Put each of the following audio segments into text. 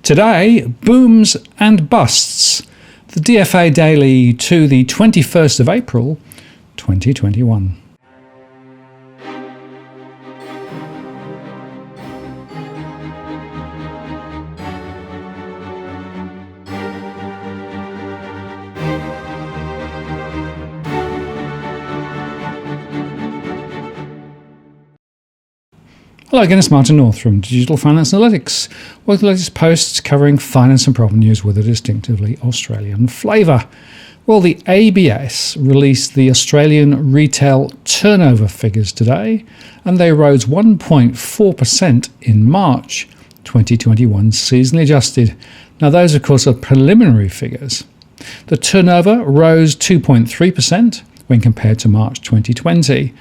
Today, booms and busts. The DFA Daily to the 21st of April, 2021. Hello again, it's Martin North from Digital Finance Analytics, with the latest posts covering finance and property news with a distinctively Australian flavour. Well, the ABS released the Australian retail turnover figures today, and they rose 1.4% in March 2021, seasonally adjusted. Now, those, of course, are preliminary figures. The turnover rose 2.3% when compared to March 2020.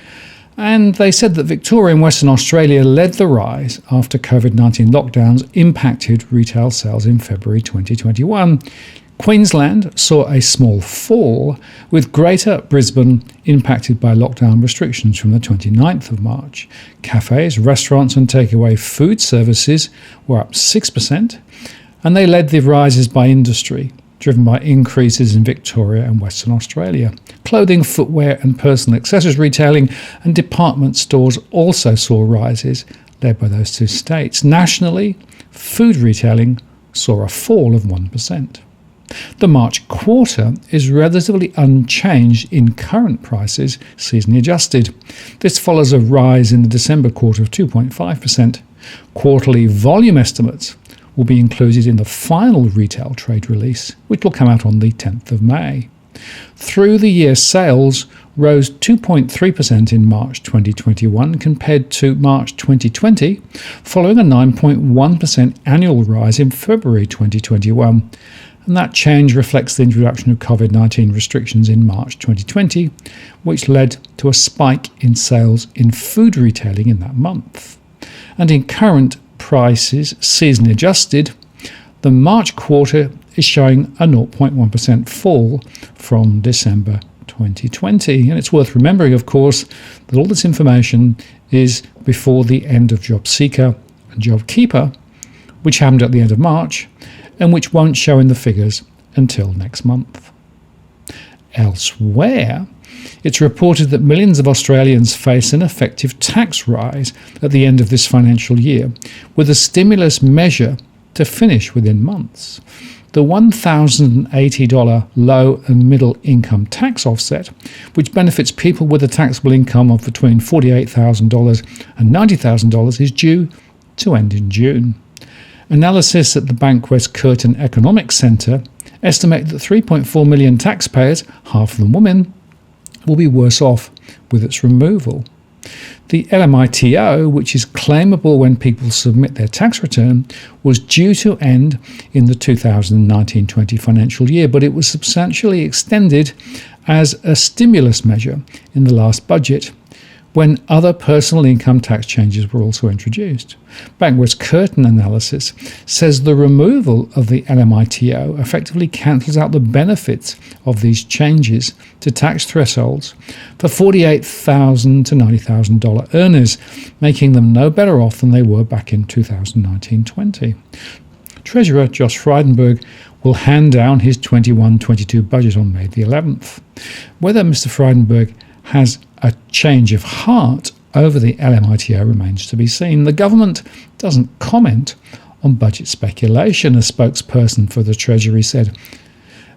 And they said that Victoria and Western Australia led the rise after COVID-19 lockdowns impacted retail sales in February 2021. Queensland saw a small fall, with Greater Brisbane impacted by lockdown restrictions from the 29th of March. Cafes, restaurants and takeaway food services were up 6%, and they led the rises by industry, driven by increases in Victoria and Western Australia. Clothing, footwear and personal accessories retailing and department stores also saw rises, led by those two states. Nationally, food retailing saw a fall of 1%. The March quarter is relatively unchanged in current prices, seasonally adjusted. This follows a rise in the December quarter of 2.5%. Quarterly volume estimates will be included in the final retail trade release, which will come out on the 10th of May. Through the year, sales rose 2.3% in March 2021 compared to March 2020, following a 9.1% annual rise in February 2021. And that change reflects the introduction of COVID-19 restrictions in March 2020, which led to a spike in sales in food retailing in that month. And in current prices, seasonally adjusted, the March quarter is showing a 0.1% fall from December 2020. And it's worth remembering, of course, that all this information is before the end of JobSeeker and JobKeeper, which happened at the end of March, and which won't show in the figures until next month. Elsewhere, it's reported that millions of Australians face an effective tax rise at the end of this financial year, with a stimulus measure to finish within months. The $1,080 low and middle income tax offset, which benefits people with a taxable income of between $48,000 and $90,000, is due to end in June. Analysis at the Bankwest Curtin Economics Centre estimate that 3.4 million taxpayers, half of them women, will be worse off with its removal. The LMITO, which is claimable when people submit their tax return, was due to end in the 2019-20 financial year, but it was substantially extended as a stimulus measure in the last budget, when other personal income tax changes were also introduced. Bankwest Curtin analysis says the removal of the LMITO effectively cancels out the benefits of these changes to tax thresholds for $48,000 to $90,000 earners, making them no better off than they were back in 2019-20. Treasurer Josh Frydenberg will hand down his 21-22 budget on May the 11th. Whether Mr. Frydenberg has a change of heart over the LMITO remains to be seen. The government doesn't comment on budget speculation, a spokesperson for the Treasury said.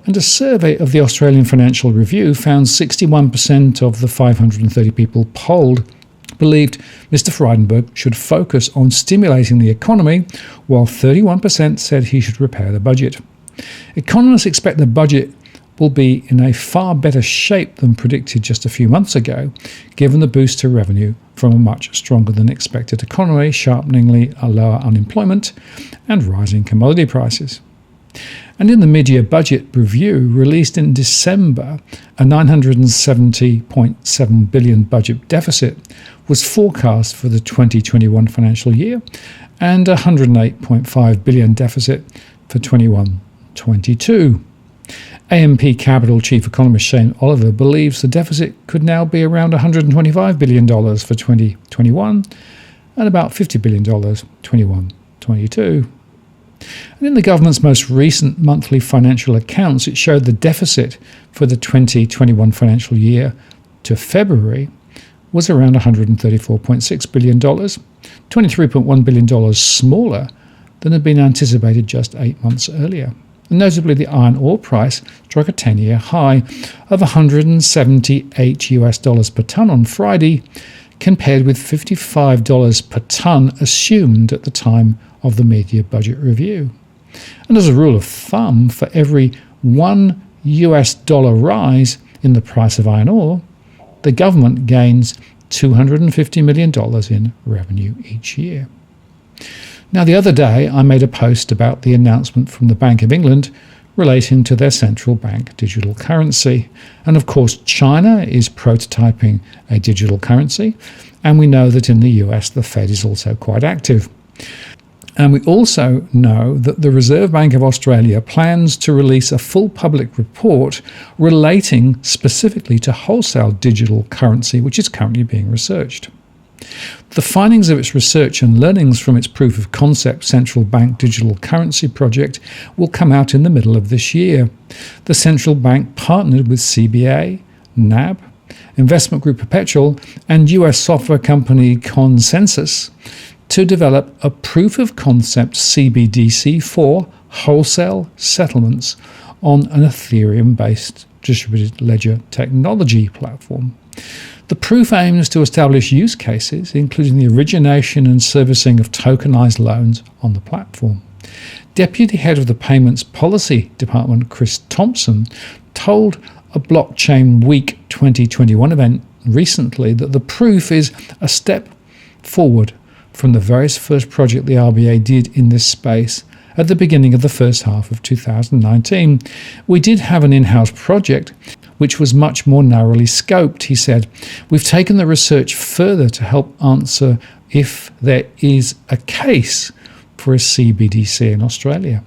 And a survey of the Australian Financial Review found 61% of the 530 people polled believed Mr. Frydenberg should focus on stimulating the economy, while 31% said he should repair the budget. Economists expect the budget will be in a far better shape than predicted just a few months ago, given the boost to revenue from a much stronger than expected economy, sharpeningly a lower unemployment and rising commodity prices. And in the mid-year budget review released in December, a $970.7 billion budget deficit was forecast for the 2021 financial year and a $108.5 billion deficit for 21-22. AMP Capital Chief Economist Shane Oliver believes the deficit could now be around $125 billion for 2021 and about $50 billion 21-22. And in the government's most recent monthly financial accounts, it showed the deficit for the 2021 financial year to February was around $134.6 billion, $23.1 billion smaller than had been anticipated just 8 months earlier. And notably, the iron ore price struck a 10-year high of $178 per tonne on Friday, compared with $55 per tonne assumed at the time of the mid-year budget review. And as a rule of thumb, for every $1 rise in the price of iron ore, the government gains $250 million in revenue each year. Now, the other day, I made a post about the announcement from the Bank of England relating to their central bank digital currency. And of course, China is prototyping a digital currency, and we know that in the US, the Fed is also quite active. And we also know that the Reserve Bank of Australia plans to release a full public report relating specifically to wholesale digital currency, which is currently being researched. The findings of its research and learnings from its proof of concept central bank digital currency project will come out in the middle of this year. The central bank partnered with CBA, NAB, investment group Perpetual, and US software company Consensus to develop a proof of concept CBDC for wholesale settlements on an Ethereum-based distributed ledger technology platform. The proof aims to establish use cases, including the origination and servicing of tokenized loans on the platform. Deputy Head of the Payments Policy Department, Chris Thompson, told a Blockchain Week 2021 event recently that the proof is a step forward from the very first project the RBA did in this space at the beginning of the first half of 2019. We did have an in-house project which was much more narrowly scoped, he said. We've taken the research further to help answer if there is a case for a CBDC in Australia.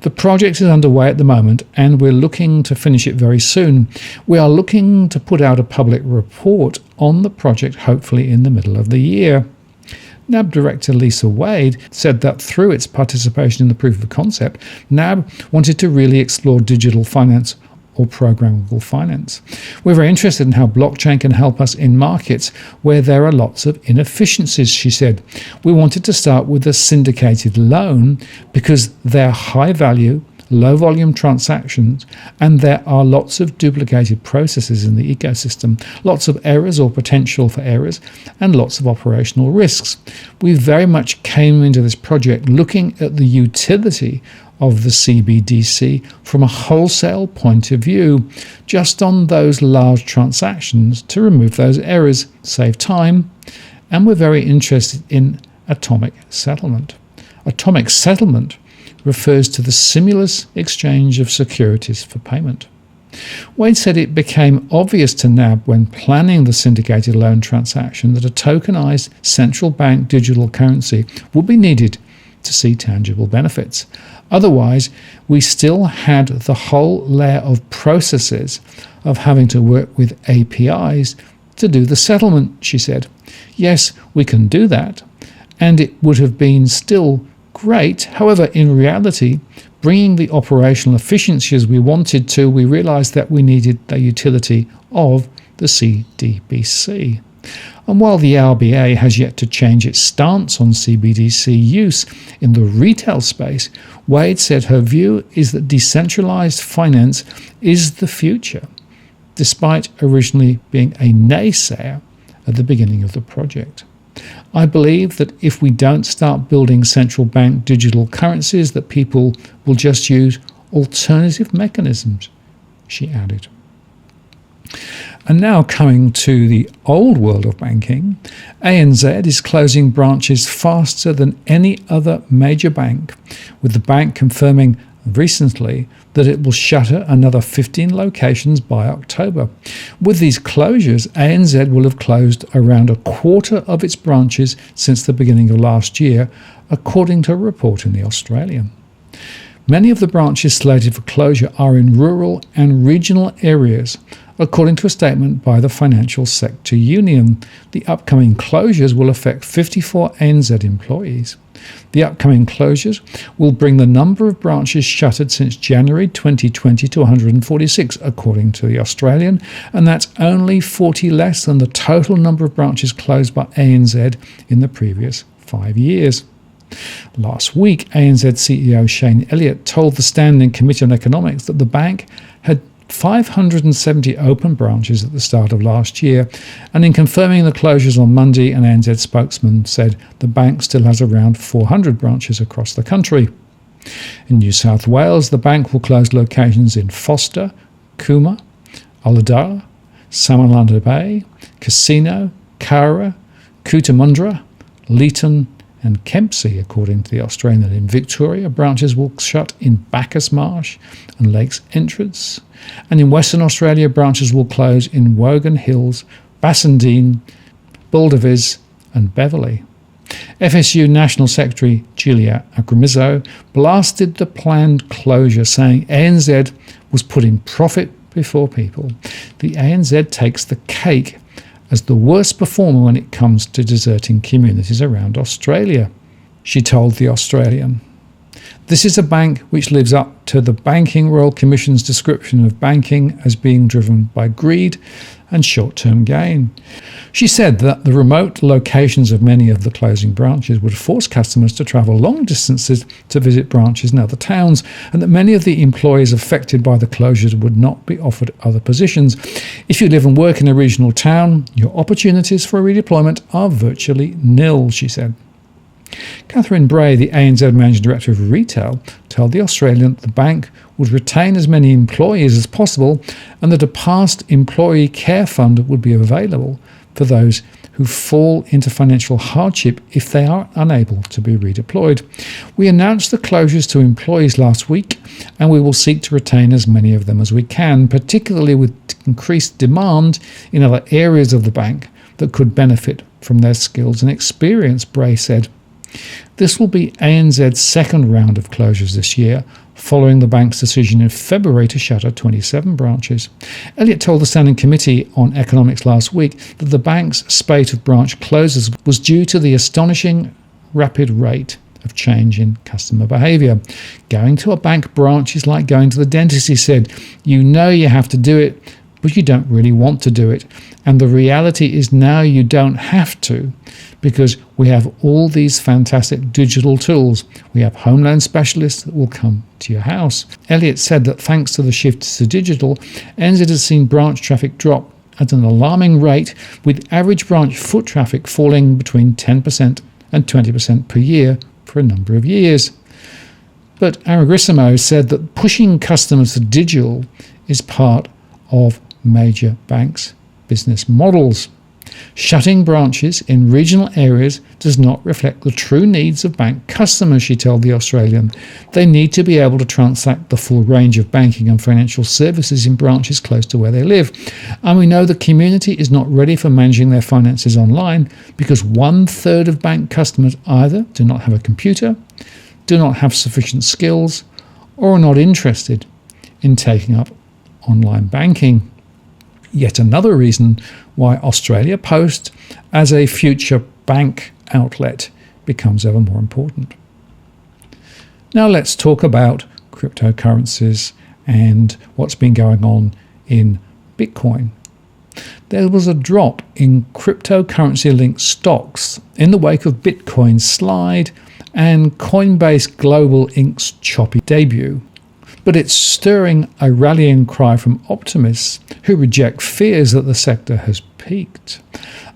The project is underway at the moment, and we're looking to finish it very soon. We are looking to put out a public report on the project, hopefully in the middle of the year. NAB Director Lisa Wade said that through its participation in the proof of concept, NAB wanted to really explore digital finance or programmable finance. We're very interested in how blockchain can help us in markets where there are lots of inefficiencies, she said. We wanted to start with a syndicated loan because they're high value, low volume transactions, and there are lots of duplicated processes in the ecosystem, lots of errors or potential for errors, and lots of operational risks. We very much came into this project looking at the utility of the CBDC from a wholesale point of view, just on those large transactions to remove those errors, save time, and we're very interested in atomic settlement. Atomic settlement refers to the seamless exchange of securities for payment. Wade said it became obvious to NAB when planning the syndicated loan transaction that a tokenized central bank digital currency would be needed to see tangible benefits. Otherwise, we still had the whole layer of processes of having to work with APIs to do the settlement, she said. Yes, we can do that, and it would have been still great. However, in reality, bringing the operational efficiency as we wanted to, we realized that we needed the utility of the CBDC. And while the RBA has yet to change its stance on CBDC use in the retail space, Wade said her view is that decentralized finance is the future, despite originally being a naysayer at the beginning of the project. I believe that if we don't start building central bank digital currencies, that people will just use alternative mechanisms, she added. And now coming to the old world of banking, ANZ is closing branches faster than any other major bank, with the bank confirming recently that it will shutter another 15 locations by October. With these closures, ANZ will have closed around a quarter of its branches since the beginning of last year, according to a report in The Australian. Many of the branches slated for closure are in rural and regional areas, According to a statement by the Financial Sector Union, the upcoming closures will affect 54 ANZ employees. The upcoming closures will bring the number of branches shuttered since January 2020 to 146, according to the Australian, and that's only 40 less than the total number of branches closed by ANZ in the previous 5 years. Last week, ANZ CEO Shane Elliott told the Standing Committee on Economics that the bank had 570 open branches at the start of last year, and in confirming the closures on Monday, an ANZ spokesman said the bank still has around 400 branches across the country. In New South Wales, the bank will close locations in Foster, Cooma, Ulladulla, Sammalanda Bay, Casino, Cara, Cootamundra, Leeton and Kempsey, according to the Australian. In Victoria, branches will shut in Bacchus Marsh and Lakes Entrance. And in Western Australia, branches will close in Wogan Hills, Bassendean, Baldivis and Beverley. FSU National Secretary Julia Agrimizzo blasted the planned closure, saying ANZ was putting profit before people. The ANZ takes the cake as the worst performer when it comes to deserting communities around Australia, she told The Australian. This is a bank which lives up to the Banking Royal Commission's description of banking as being driven by greed and short-term gain. She said that the remote locations of many of the closing branches would force customers to travel long distances to visit branches in other towns, and that many of the employees affected by the closures would not be offered other positions. If you live and work in a regional town, your opportunities for redeployment are virtually nil, she said. Catherine Bray, the ANZ Managing Director of Retail, told The Australian that the bank would retain as many employees as possible and that a past employee care fund would be available for those who fall into financial hardship if they are unable to be redeployed. We announced the closures to employees last week, and we will seek to retain as many of them as we can, particularly with increased demand in other areas of the bank that could benefit from their skills and experience, Bray said. This will be ANZ's second round of closures this year, following the bank's decision in February to shutter 27 branches. Elliott told the Standing Committee on Economics last week that the bank's spate of branch closures was due to the astonishing rapid rate of change in customer behaviour. Going to a bank branch is like going to the dentist, he said. You know you have to do it, but you don't really want to do it. And the reality is now you don't have to, because we have all these fantastic digital tools. We have home loan specialists that will come to your house. Elliott said that thanks to the shift to digital, ANZ has seen branch traffic drop at an alarming rate, with average branch foot traffic falling between 10% and 20% per year for a number of years. But Aragrissimo said that pushing customers to digital is part of major banks' business models. Shutting branches in regional areas does not reflect the true needs of bank customers, she told The Australian. They need to be able to transact the full range of banking and financial services in branches close to where they live. And we know the community is not ready for managing their finances online because 1/3 of bank customers either do not have a computer, do not have sufficient skills, or are not interested in taking up online banking. Yet another reason why Australia Post as a future bank outlet becomes ever more important. Now let's talk about cryptocurrencies and what's been going on in Bitcoin. There was a drop in cryptocurrency-linked stocks in the wake of Bitcoin's slide and Coinbase Global Inc.'s choppy debut. But it's stirring a rallying cry from optimists who reject fears that the sector has peaked.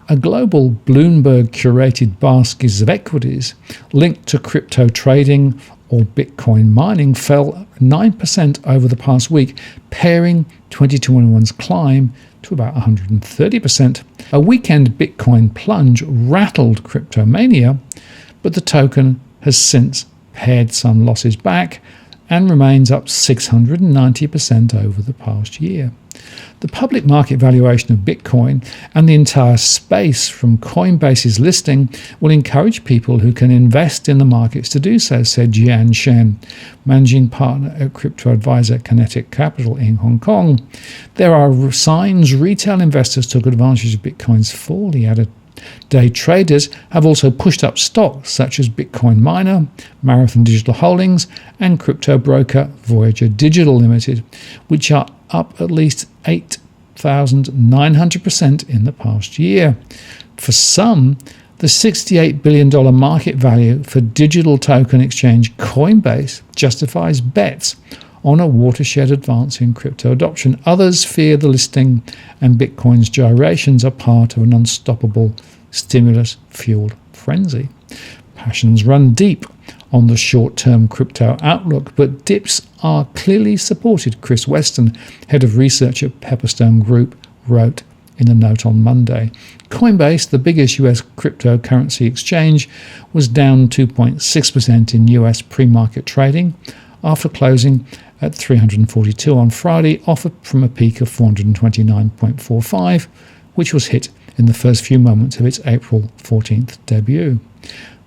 A global Bloomberg-curated basket of equities linked to crypto trading or Bitcoin mining fell 9% over the past week, pairing 2021's climb to about 130%. A weekend Bitcoin plunge rattled cryptomania, but the token has since pared some losses back and remains up 690% over the past year. The public market valuation of Bitcoin and the entire space from Coinbase's listing will encourage people who can invest in the markets to do so, said Jian Shen, managing partner at crypto advisor Kinetic Capital in Hong Kong. There are signs retail investors took advantage of Bitcoin's fall, he added. Day traders have also pushed up stocks such as Bitcoin miner, Marathon Digital Holdings, and crypto broker Voyager Digital Limited, which are up at least 8,900% in the past year. For some, the $68 billion market value for digital token exchange Coinbase justifies bets on a watershed advance in crypto adoption. Others fear the listing and Bitcoin's gyrations are part of an unstoppable stimulus-fueled frenzy. Passions run deep on the short-term crypto outlook, but dips are clearly supported, Chris Weston, head of research at Pepperstone Group, wrote in a note on Monday. Coinbase, the biggest US cryptocurrency exchange, was down 2.6% in US pre-market trading after closing at 342 on Friday, off from a peak of 429.45, which was hit in the first few moments of its April 14th debut.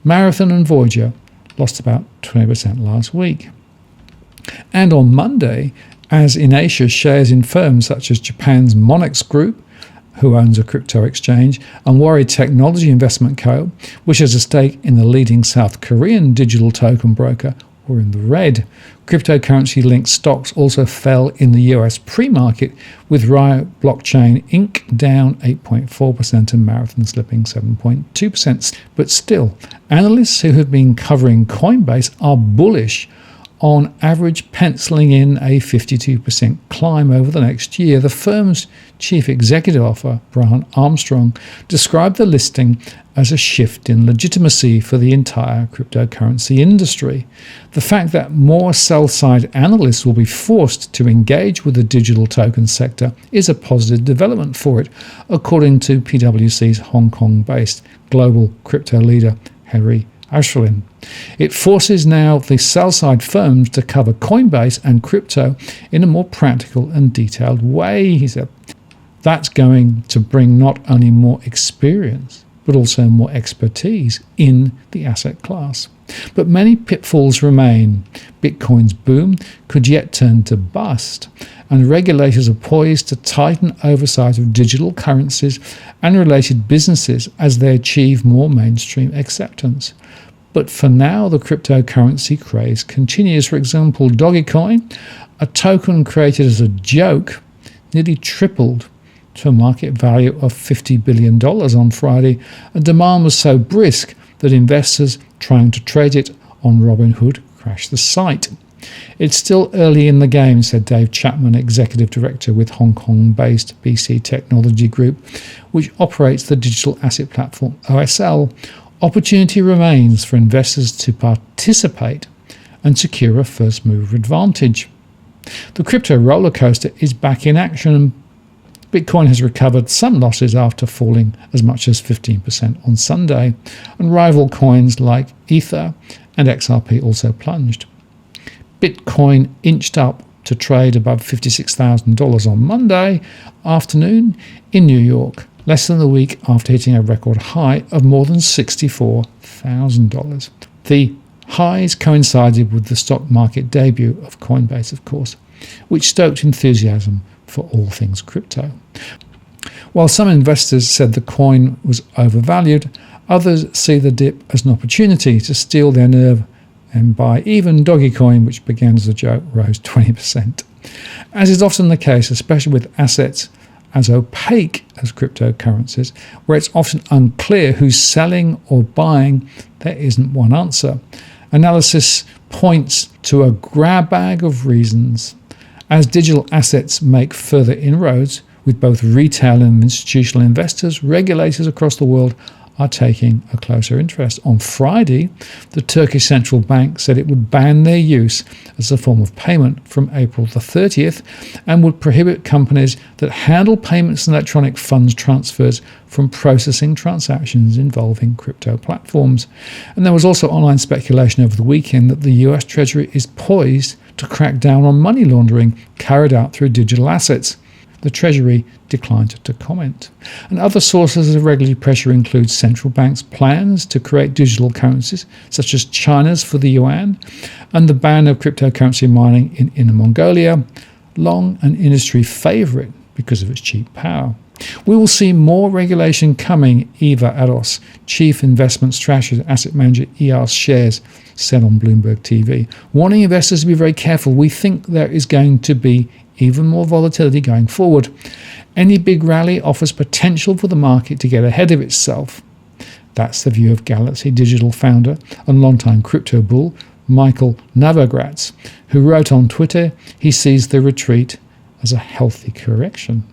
Marathon and Voyager lost about 20% last week. And on Monday, as in Asia, shares in firms such as Japan's Monex Group, who owns a crypto exchange, and Worry Technology Investment Co., which has a stake in the leading South Korean digital token broker, were in the red. Cryptocurrency-linked stocks also fell in the US pre-market, with Riot Blockchain Inc. down 8.4% and Marathon slipping 7.2%. But still, analysts who have been covering Coinbase are bullish on average, penciling in a 52% climb over the next year. The firm's chief executive officer, Brian Armstrong, described the listing as a shift in legitimacy for the entire cryptocurrency industry. The fact that more sell-side analysts will be forced to engage with the digital token sector is a positive development for it, according to PwC's Hong Kong-based global crypto leader, Henry Ashlin. It forces now the sell-side firms to cover Coinbase and crypto in a more practical and detailed way, he said. That's going to bring not only more experience, but also more expertise in the asset class. But many pitfalls remain. Bitcoin's boom could yet turn to bust, and regulators are poised to tighten oversight of digital currencies and related businesses as they achieve more mainstream acceptance. But for now, the cryptocurrency craze continues. For example, Dogecoin, a token created as a joke, nearly tripled to a market value of $50 billion on Friday, and demand was so brisk that investors trying to trade it on Robinhood crashed the site. It's still early in the game, said Dave Chapman, executive director with Hong Kong-based BC Technology Group, which operates the digital asset platform OSL. Opportunity remains for investors to participate and secure a first-mover advantage. The crypto roller coaster is back in action, and Bitcoin has recovered some losses after falling as much as 15% on Sunday, and rival coins like Ether and XRP also plunged. Bitcoin inched up to trade above $56,000 on Monday afternoon in New York, less than a week after hitting a record high of more than $64,000. The highs coincided with the stock market debut of Coinbase, of course, which stoked enthusiasm for all things crypto. While some investors said the coin was overvalued, others see the dip as an opportunity to steal their nerve and buy. Even Dogecoin, which began as a joke, rose 20%. As is often the case, especially with assets as opaque as cryptocurrencies, where it's often unclear who's selling or buying, there isn't one answer. Analysis points to a grab bag of reasons. As digital assets make further inroads with both retail and institutional investors, regulators across the world are taking a closer interest. On Friday, the Turkish central bank said it would ban their use as a form of payment from April the 30th and would prohibit companies that handle payments and electronic funds transfers from processing transactions involving crypto platforms. And there was also online speculation over the weekend that the US Treasury is poised to crack down on money laundering carried out through digital assets. The Treasury declined to comment. And other sources of regulatory pressure include central banks' plans to create digital currencies, such as China's for the yuan, and the ban of cryptocurrency mining in Inner Mongolia, long an industry favourite because of its cheap power. We will see more regulation coming, Eva Ados, Chief Investment Strategist Asset Manager EAS Shares, said on Bloomberg TV, warning investors to be very careful. We think there is going to be even more volatility going forward. Any big rally offers potential for the market to get ahead of itself. That's the view of Galaxy Digital founder and longtime crypto bull Michael Novogratz, who wrote on Twitter he sees the retreat as a healthy correction.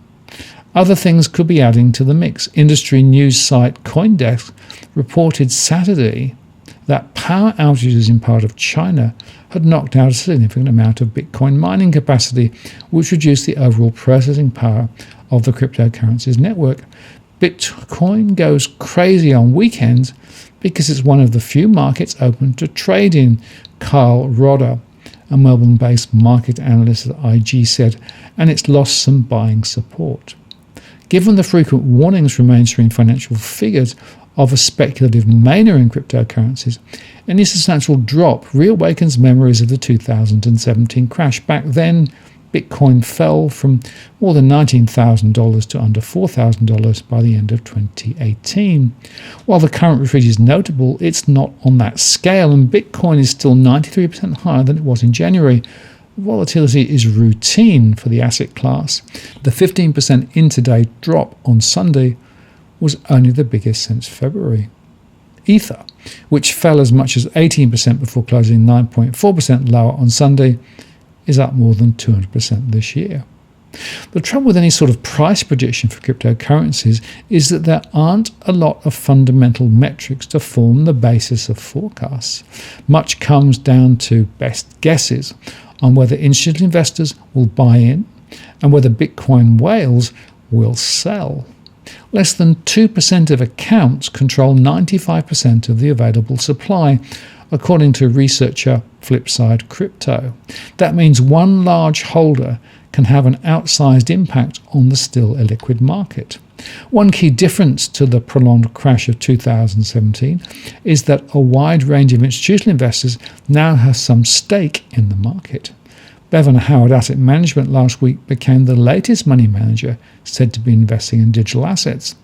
Other things could be adding to the mix. Industry news site CoinDesk reported Saturday that power outages in part of China had knocked out a significant amount of Bitcoin mining capacity, which reduced the overall processing power of the cryptocurrencies network. Bitcoin goes crazy on weekends because it's one of the few markets open to trade in, Carl Rodder, a Melbourne-based market analyst at IG, said, and it's lost some buying support. Given the frequent warnings from mainstream financial figures of a speculative mania in cryptocurrencies, any substantial drop reawakens memories of the 2017 crash. Back then, Bitcoin fell from more than $19,000 to under $4,000 by the end of 2018. While the current retreat is notable, it's not on that scale, and Bitcoin is still 93% higher than it was in January. Volatility is routine for the asset class. The 15% intraday drop on Sunday was only the biggest since February. Ether, which fell as much as 18% before closing 9.4% lower on Sunday, is up more than 200% this year. The trouble with any sort of price prediction for cryptocurrencies is that there aren't a lot of fundamental metrics to form the basis of forecasts. Much comes down to best guesses on whether institutional investors will buy in and whether Bitcoin whales will sell. Less than 2% of accounts control 95% of the available supply, according to researcher Flipside Crypto. That means one large holder can have an outsized impact on the still illiquid market. One key difference to the prolonged crash of 2017 is that a wide range of institutional investors now have some stake in the market. Bevan Howard Asset Management last week became the latest money manager said to be investing in digital assets.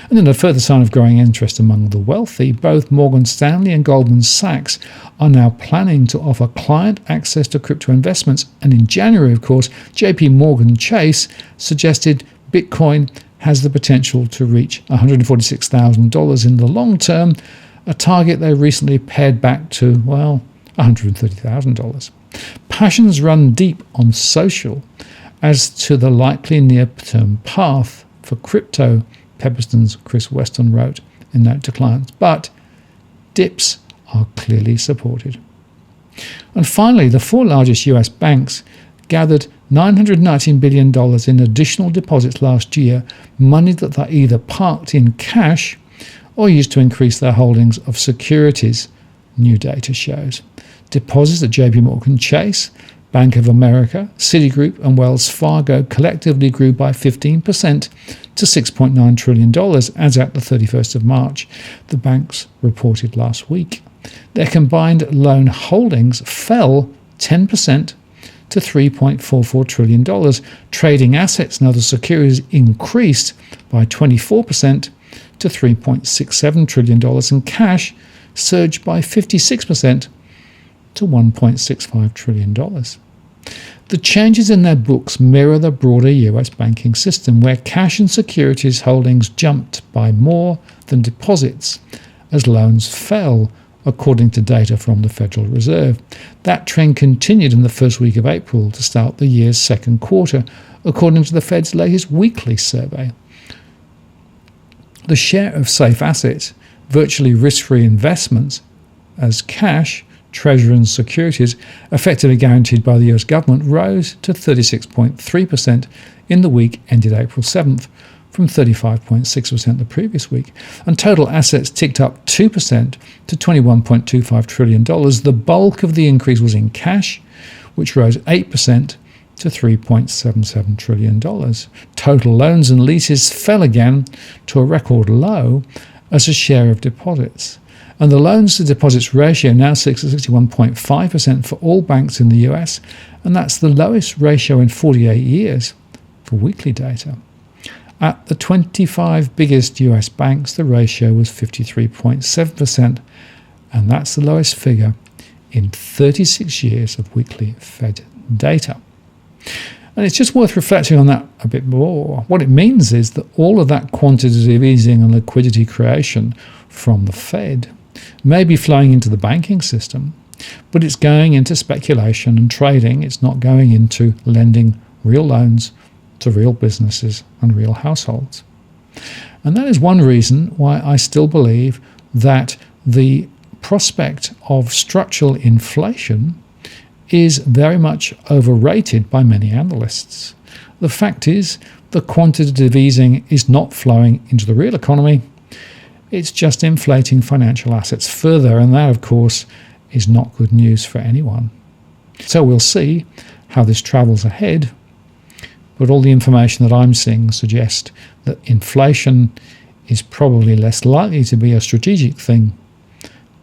And in a further sign of growing interest among the wealthy, both Morgan Stanley and Goldman Sachs are now planning to offer client access to crypto investments. And in January, of course, JP Morgan Chase suggested Bitcoin has the potential to reach $146,000 in the long term, a target they recently pared back to, well, $130,000. Passions run deep on social as to the likely near-term path for crypto, Pepperston's Chris Weston wrote in note to clients, but dips are clearly supported. And finally, the four largest US banks gathered $919 billion in additional deposits last year, money that they either parked in cash or used to increase their holdings of securities, new data shows. Deposits at JP Morgan Chase, Bank of America, Citigroup and Wells Fargo collectively grew by 15% to $6.9 trillion as at the 31st of March, the banks reported last week. Their combined loan holdings fell 10% to $3.44 trillion. Trading assets and other securities increased by 24% to $3.67 trillion, and cash surged by 56% to $1.65 trillion. The changes in their books mirror the broader US banking system, where cash and securities holdings jumped by more than deposits as loans fell, according to data from the Federal Reserve. That trend continued in the first week of April to start the year's second quarter, according to the Fed's latest weekly survey. The share of safe assets, virtually risk-free investments, as cash, Treasury and securities effectively guaranteed by the US government rose to 36.3% in the week ended April 7th from 35.6% the previous week. And total assets ticked up 2% to $21.25 trillion. The bulk of the increase was in cash, which rose 8% to $3.77 trillion. Total loans and leases fell again to a record low as a share of deposits. And the loans to deposits ratio now sits at 61.5% for all banks in the US, and that's the lowest ratio in 48 years for weekly data. At the 25 biggest US banks, the ratio was 53.7%, and that's the lowest figure in 36 years of weekly Fed data. And it's just worth reflecting on that a bit more. What it means is that all of that quantitative easing and liquidity creation from the Fed may be flowing into the banking system, but it's going into speculation and trading. It's not going into lending real loans to real businesses and real households. And that is one reason why I still believe that the prospect of structural inflation is very much overrated by many analysts. The fact is, the quantitative easing is not flowing into the real economy. It's just inflating financial assets further, and that, of course, is not good news for anyone. So we'll see how this travels ahead, but all the information that I'm seeing suggests that inflation is probably less likely to be a strategic thing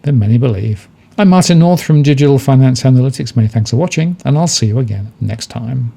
than many believe. I'm Martin North from Digital Finance Analytics. Many thanks for watching, and I'll see you again next time.